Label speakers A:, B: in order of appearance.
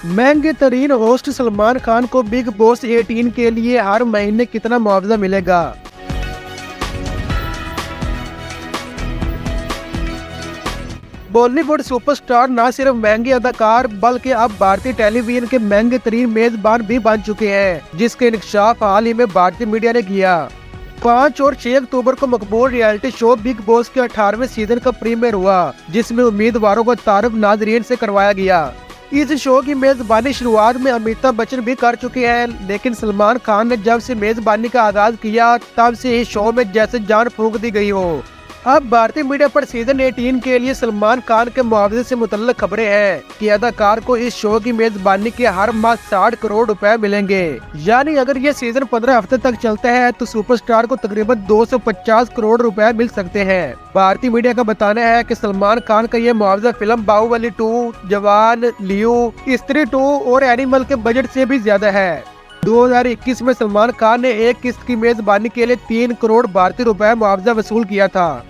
A: महंगे तरीन होस्ट सलमान खान को बिग बॉस 18 के लिए हर महीने कितना मुआवजा मिलेगा? बॉलीवुड सुपरस्टार न सिर्फ महंगे अदाकार बल्कि अब भारतीय टेलीविजन के महंगे तरीन मेजबान भी बन चुके हैं, जिसके इंकशाफ हाल ही में भारतीय मीडिया ने किया। 5 और 6 अक्टूबर को मकबूल रियलिटी शो बिग बॉस के 18वें सीजन का प्रीमियर हुआ, जिसमें उम्मीदवारों को तारुफ नाजरीन से करवाया गया। इस शो की मेजबानी शुरुआत में अमिताभ बच्चन भी कर चुके हैं, लेकिन सलमान खान ने जब से मेजबानी का आगाज किया तब से इस शो में जैसे जान फूंक दी गई हो। अब भारतीय मीडिया पर सीजन 18 के लिए सलमान खान के मुआवजे से मुतल्लिक खबरें हैं कि अदाकार को इस शो की मेजबानी के हर माह 60 करोड़ रुपए मिलेंगे। यानी अगर ये सीजन 15 हफ्ते तक चलता है तो सुपरस्टार को तकरीबन 250 करोड़ रुपए मिल सकते हैं। भारतीय मीडिया का बताना है कि सलमान खान का ये मुआवजा फिल्म बाहुबली 2, जवान, लियो, स्त्री 2 और एनिमल के बजट से भी ज्यादा है। 2021 में सलमान खान ने एक किस्त की मेजबानी के लिए 3 करोड़ भारतीय रुपए मुआवजा वसूल किया था।